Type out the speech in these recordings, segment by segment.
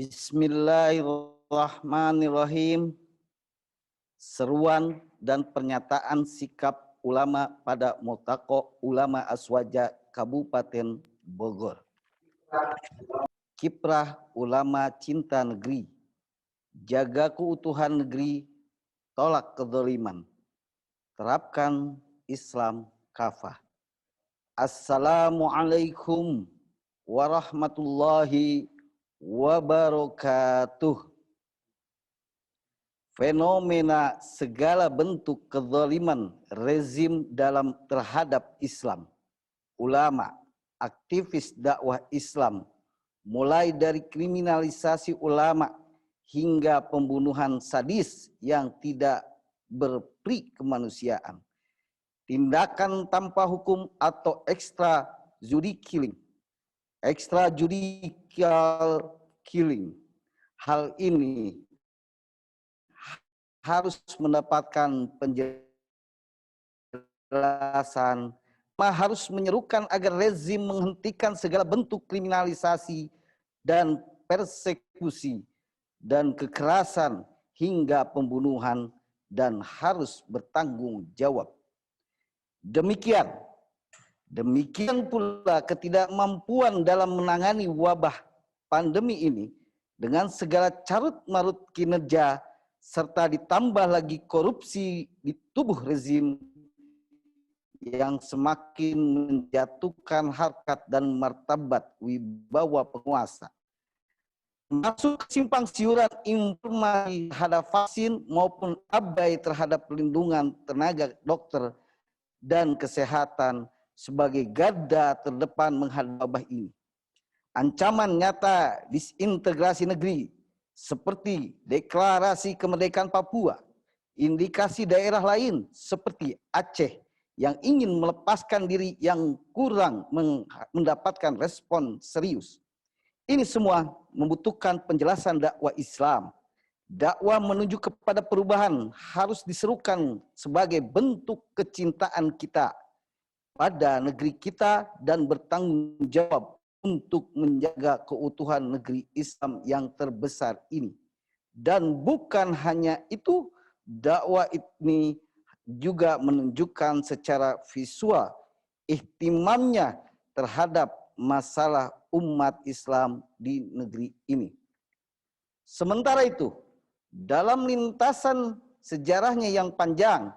Bismillahirrahmanirrahim. Seruan dan pernyataan sikap ulama pada Multaqo Ulama Aswaja Kabupaten Bogor. Kiprah ulama cinta negeri, jaga keutuhan negeri, tolak kezaliman, terapkan Islam kafah. Assalamualaikum warahmatullahi wabarakatuh. Fenomena segala bentuk kezaliman rezim terhadap Islam, ulama, aktivis dakwah Islam, mulai dari kriminalisasi ulama hingga pembunuhan sadis yang tidak berperi kemanusiaan, tindakan tanpa hukum atau extrajudicial killing. Hal ini harus mendapatkan penjelasan, harus menyerukan agar rezim menghentikan segala bentuk kriminalisasi dan persekusi dan kekerasan hingga pembunuhan dan harus bertanggung jawab. Demikian pula ketidakmampuan dalam menangani wabah pandemi ini dengan segala carut-marut kinerja serta ditambah lagi korupsi di tubuh rezim yang semakin menjatuhkan harkat dan martabat wibawa penguasa. Masuk simpang siuran informasi terhadap vaksin maupun abai terhadap perlindungan tenaga dokter dan kesehatan sebagai garda terdepan menghadapi wabah ini. Ancaman nyata disintegrasi negeri seperti deklarasi kemerdekaan Papua, indikasi daerah lain seperti Aceh yang ingin melepaskan diri yang kurang mendapatkan respon serius. Ini semua membutuhkan penjelasan dakwah Islam. Dakwah menuju kepada perubahan harus diserukan sebagai bentuk kecintaan kita pada negeri kita dan bertanggung jawab untuk menjaga keutuhan negeri Islam yang terbesar ini. Dan bukan hanya itu, dakwah ini juga menunjukkan secara visual ihtimamnya terhadap masalah umat Islam di negeri ini. Sementara itu, dalam lintasan sejarahnya yang panjang,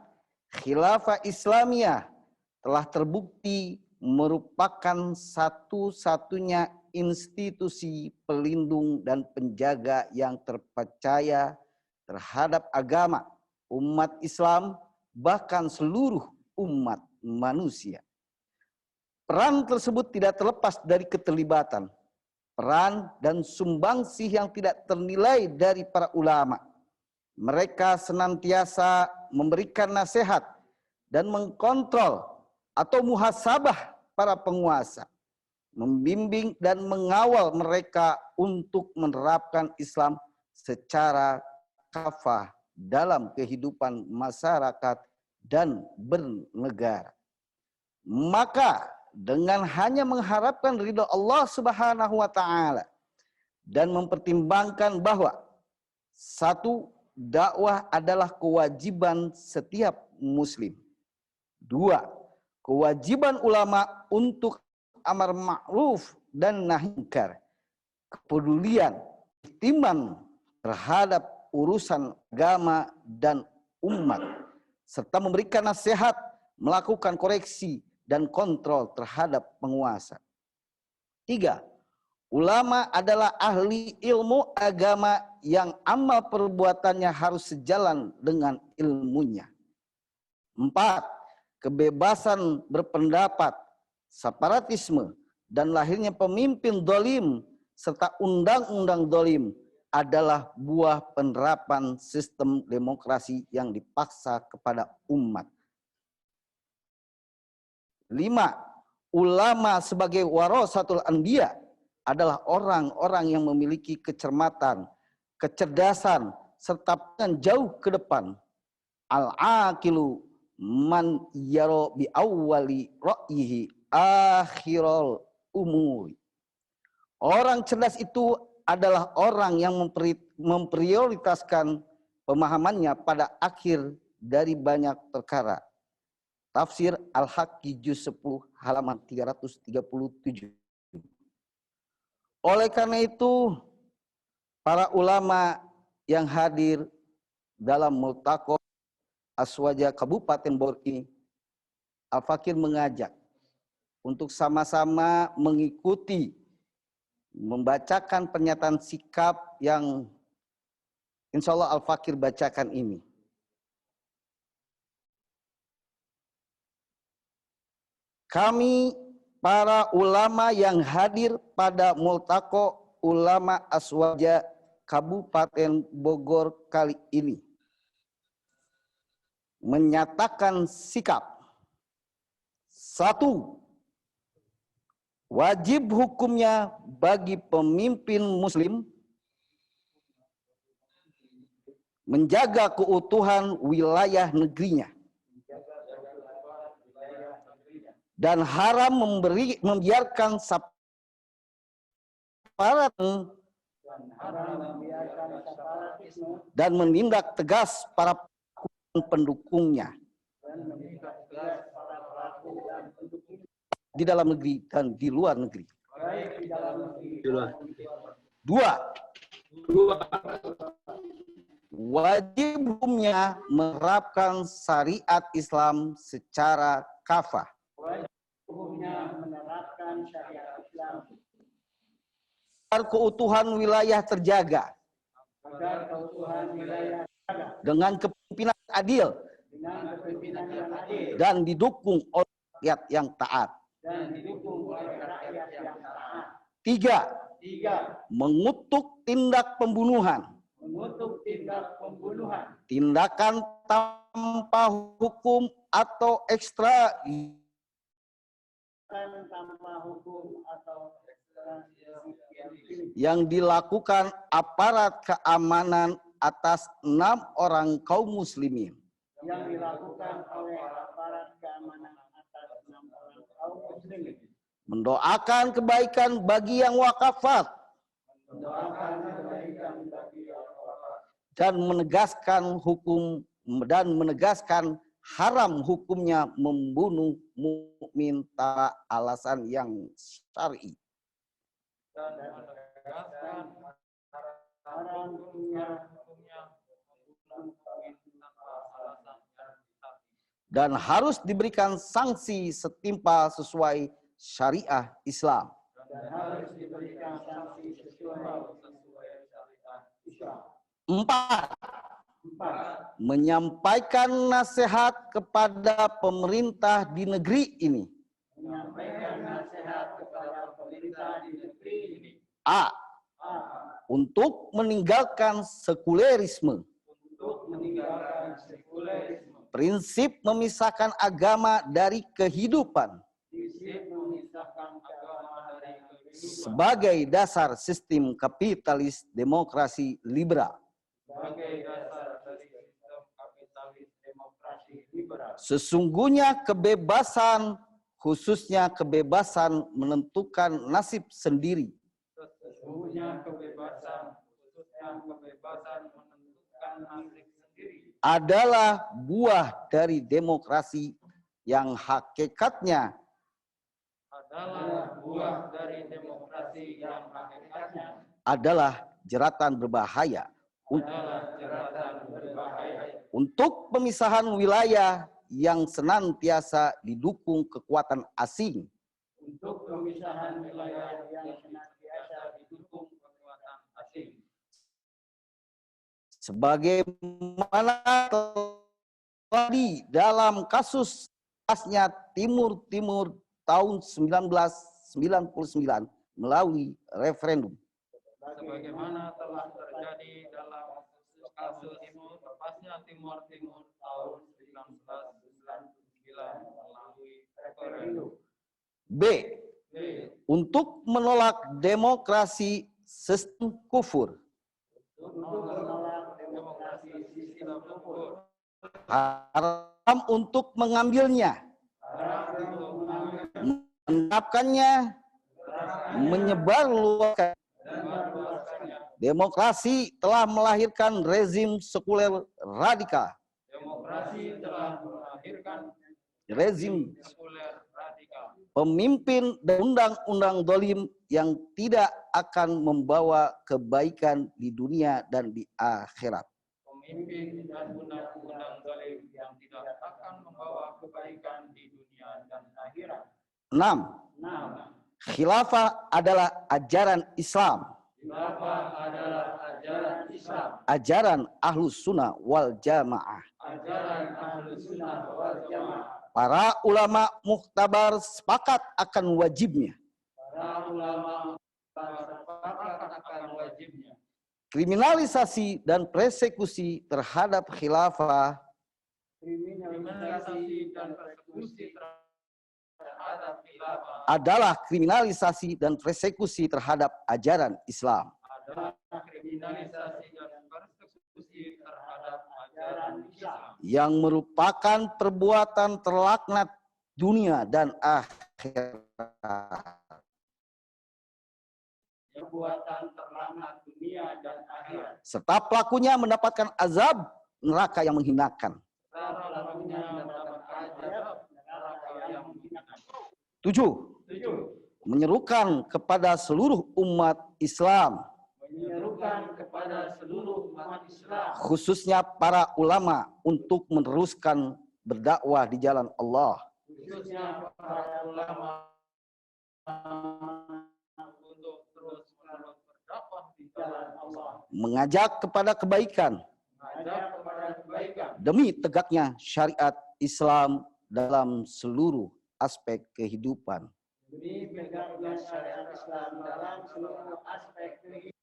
Khilafah Islamiyah telah terbukti merupakan satu-satunya institusi pelindung dan penjaga yang terpercaya terhadap agama, umat Islam, bahkan seluruh umat manusia. Peran tersebut tidak terlepas dari keterlibatan, peran dan sumbangsih yang tidak ternilai dari para ulama. Mereka senantiasa memberikan nasihat dan mengkontrol atau muhasabah para penguasa, membimbing dan mengawal mereka untuk menerapkan Islam secara kafah dalam kehidupan masyarakat dan bernegara. Maka dengan hanya mengharapkan ridha Allah Subhanahu wa taala dan mempertimbangkan bahwa satu, dakwah adalah kewajiban setiap muslim. Dua, kewajiban ulama untuk amar ma'ruf dan nahi munkar. Kepedulian, ihtimam terhadap urusan agama dan umat, serta memberikan nasihat, melakukan koreksi dan kontrol terhadap penguasa. Tiga, ulama adalah ahli ilmu agama yang amal perbuatannya harus sejalan dengan ilmunya. Empat, kebebasan berpendapat, separatisme, dan lahirnya pemimpin dolim serta undang-undang dolim adalah buah penerapan sistem demokrasi yang dipaksa kepada umat. 5. Ulama sebagai warasatul anbiya adalah orang-orang yang memiliki kecermatan, kecerdasan, serta pandangan jauh ke depan. Al-aqilu man yaro bi awwali ra'yihi akhirul umuri. Orang cerdas itu adalah orang yang memprioritaskan pemahamannya pada akhir dari banyak perkara. Tafsir Al-Haqqi juz 10 halaman 337. Oleh karena itu, para ulama yang hadir dalam Multaqo Aswaja Kabupaten Bogor ini, Al-Fakir mengajak untuk sama-sama mengikuti membacakan pernyataan sikap yang insya Allah Al-Fakir bacakan ini. Kami para ulama yang hadir pada Multaqo Ulama Aswaja Kabupaten Bogor kali ini menyatakan sikap. 1. Wajib hukumnya bagi pemimpin muslim menjaga keutuhan wilayah negerinya dan haram membiarkan aparat dan menindak tegas para pendukungnya di dalam negeri dan di luar negeri. 2. Wajib hukumnya menerapkan syariat Islam secara kafah. Agar keutuhan wilayah terjaga dengan kepemimpinan adil dan didukung oleh rakyat yang taat. 3. Mengutuk tindak pembunuhan, tindakan tanpa hukum atau yang dilakukan aparat keamanan atas 6 orang kaum muslimin. Mendoakan kebaikan bagi yang wakafat dan menegaskan haram hukumnya membunuh mukmin tanpa alasan yang syar'i. Dan harus diberikan sanksi setimpal sesuai syariah Islam. 4. Menyampaikan nasihat kepada pemerintah di negeri ini. A. Untuk meninggalkan sekulerisme. Prinsip memisahkan agama dari kehidupan sebagai dasar sistem kapitalis demokrasi liberal. Sesungguhnya kebebasan, khususnya kebebasan menentukan nasib sendiri, adalah buah dari demokrasi yang hakikatnya adalah jeratan berbahaya untuk pemisahan wilayah yang senantiasa didukung kekuatan asing. Sebagaimana tadi dalam kasus pasnya Timur tahun 1999 melalui referendum. Sebagaimana telah terjadi dalam kasus pasnya Timur tahun 1999 melalui referendum. B. Untuk menolak demokrasi sistem kufur. Haram untuk mengambilnya, menerapkannya, menyebarluaskan Demokrasi telah melahirkan rezim sekuler radikal. Demokrasi telah melahirkan Rezim sekuler radikal. pemimpin dan undang-undang dolim yang tidak akan membawa kebaikan di dunia dan di akhirat. Pemimpin dan undang-undang zalim yang tidak akan membawa kebaikan di dunia dan akhirat. 6. 6. Khilafah adalah ajaran Islam. Khilafah adalah ajaran Islam. Ajaran Ahlus Sunnah wal Jamaah. Ajaran Ahlus Sunnah wal Jamaah. Para ulama muktabar sepakat akan wajibnya. Para ulama sepakat akan wajibnya. Kriminalisasi dan persekusi terhadap khilafah Kriminalisasi dan persekusi terhadap khilafah adalah kriminalisasi dan persekusi terhadap ajaran Islam. adalah kriminalisasi dan persekusi terhadap ajaran Islam Yang merupakan perbuatan terlaknat dunia dan akhirat. perbuatan terlaknat dunia dan akhirat. Serta pelakunya mendapatkan azab neraka yang menghinakan. Serta pelakunya mendapat azab neraka yang menghinakan. 7. Menyerukan kepada seluruh umat Islam, Menyerukan kepada seluruh umat Islam, khususnya para ulama, untuk meneruskan berdakwah di jalan Allah. khususnya para ulama, untuk terus menerus berdakwah di jalan Allah, Mengajak kepada kebaikan mengajak kepada kebaikan demi tegaknya syariat Islam dalam seluruh aspek kehidupan. demi tegaknya syariat Islam dalam seluruh aspek kehidupan.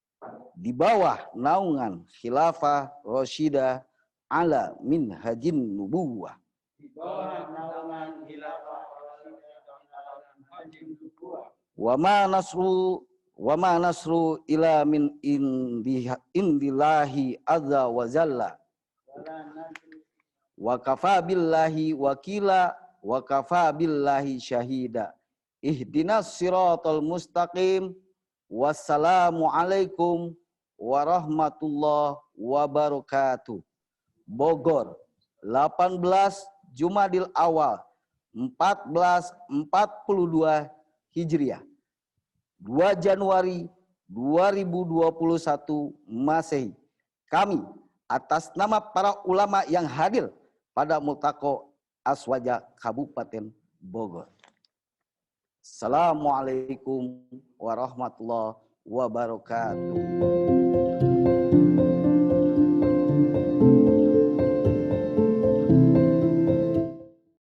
Di bawah naungan khilafah Rasyidah ala minhajin nubuwah. Di bawah naungan khilafah Rasyidiyah dalam manhajin nubuwah. Wa ma nasru ila min indillahi azza wa jalla. Wa kafa billahi wakila wa kafa billahi syahida. Ihdinas siratal mustaqim. Wassalamu alaikum warahmatullahi wabarakatuh. Bogor, 18 Jumadil Awal 1442 Hijriah, 2 Januari 2021 Masehi. Kami atas nama para ulama yang hadir pada Multaqo Aswaja Kabupaten Bogor. Assalamualaikum warahmatullahi wabarakatuh.